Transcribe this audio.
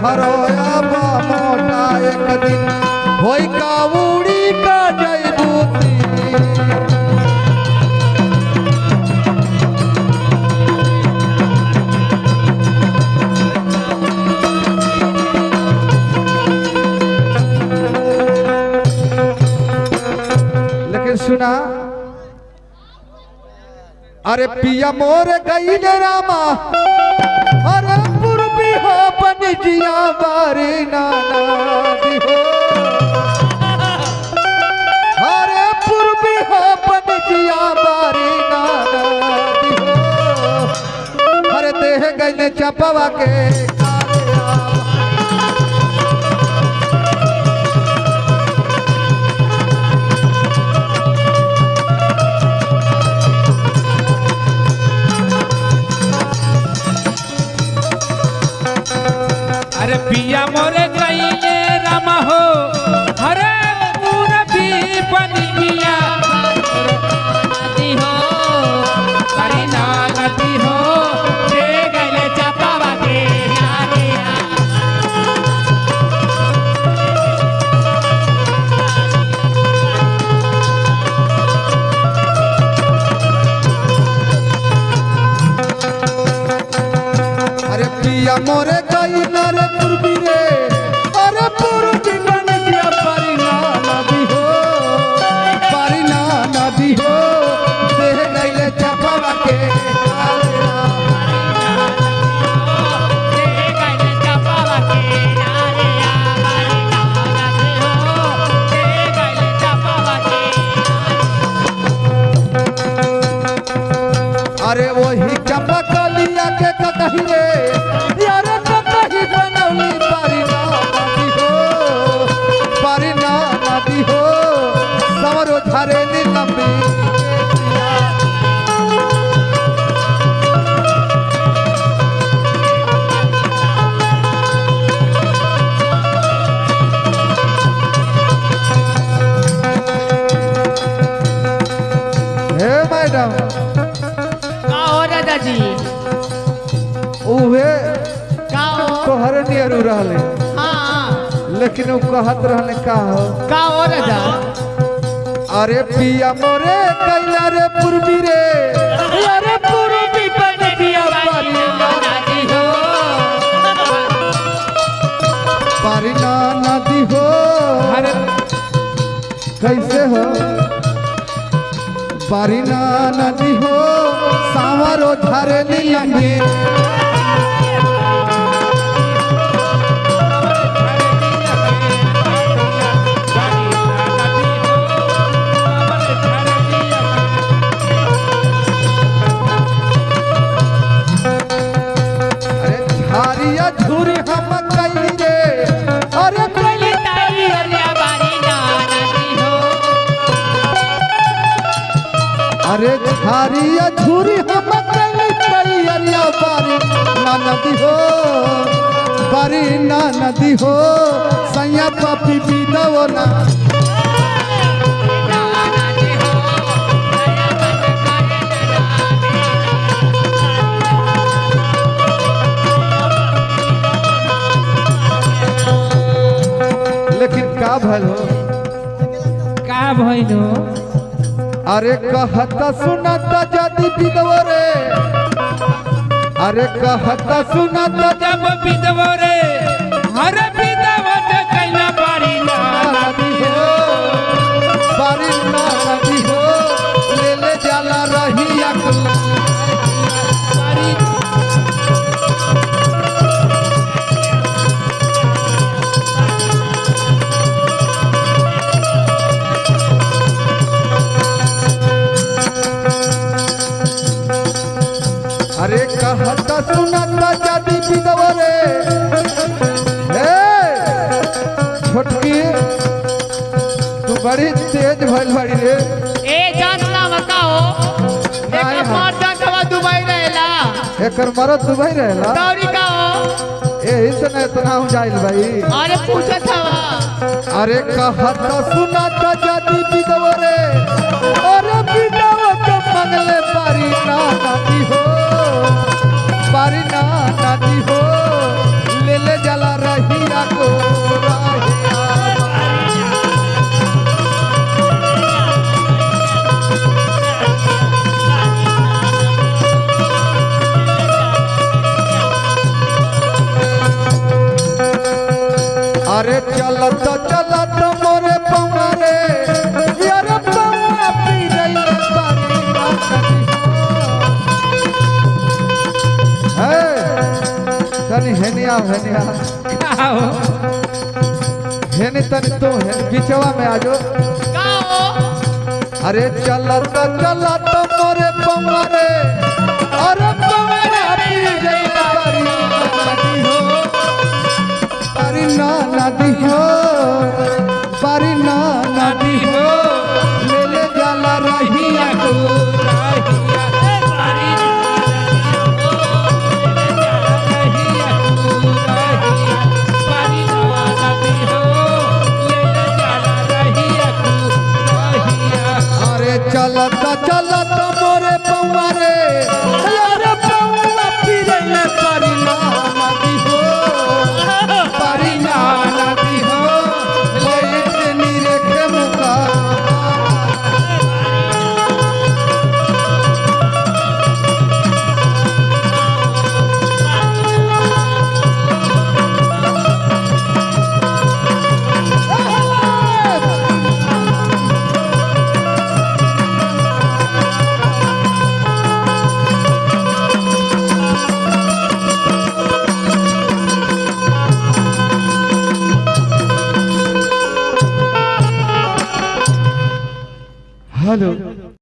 तोहरो अब मोटा एक दिन होई काउड़ी का जयबूती। लेकिन सुना अरे पिया मोर गईल रामा अरे पूर्वी हो बनजिया बारी नाना दिहो अरे पूर्वी हो बनजिया बारी नाना दिहो अरे देह गईल चपवा के अरे पिया मोरे गईले रामा हो अरे पूरबी बनजिया नदी हो करीना नदी हो दे गईले चपावा के नानिया। अरे पिया मोरे गईल रे पूर्वी रे अरे पूर्वी बनजिया बारी नाना दिहो बारी नाना दिहो देह गईल चपवा के अरे वही चपकलिया के ककही रे यार ककही बनौली बारी ना नदी हो समरो झरेली लंबी। हे मैडम दादाजी उहे का हो तोहरे नियर रहले हाँ लेकिन उ कहत रहले का हो का हो राजा अरे पिया मोरे कैला रे पूर्वी रे अरे पूर्वी बनजिया बारी नदी हो बारी ना नदी हो अरे कैसे हो बारी ना नदी हो सांवरो झरेली लंबी। अरे झारिया झूरी हम कैली रे अरे कैली ताई अरिया बारी ना नदी हो अरे झारिया झूरी हम कैली तैयारिया बारी ना नदी हो बारी ना नदी हो सैया पापी बीदो ना लेकिन का भल हो का भइलो अरे कहता सुनता जदी विधवा रे अरे कहता सुनता जब विधवा रे हर विधवा ते कैला बारी ना नदी हो बारी ना नदी हो ले ले जाला रही अकल अरे कहता सुनता जदी विधवा रे हे छोटकी तू बड़ी तेज भइल बड़ी रे ए जानला बताओ नहीं एक हाँ। मार जाके दुबई रहेला एकर मरद दुबई रहेला दौरी का हो यही से न इतना हूँ जाइल भाई अरे पूछत हवा अरे कहता सुनता जदी विधवा रे अरे विधवा के मंगले बारी ना नदी हो बारी ना नदी हो ले ले जला रही अरे चलत चलत मोरे पौआ रे यार पौआ पीरैले बारी ना नदी हो हे तनी हेनिया हेनिया का हो हेने तनी तो है बिचवा में आजो का हो अरे चलत चलत मोरे पौआ रे अरे पौआ पीरैले बारी ना नदी हो बारी ना नदी हो बारी ना नदी हो ले ले जाला रहिया को अरे चलत चलत मोरे पौआ रे अरे पौआ पीरैले बारी ना नदी हो बारी ना नदी हो ले ले नीरे के मुका हेलो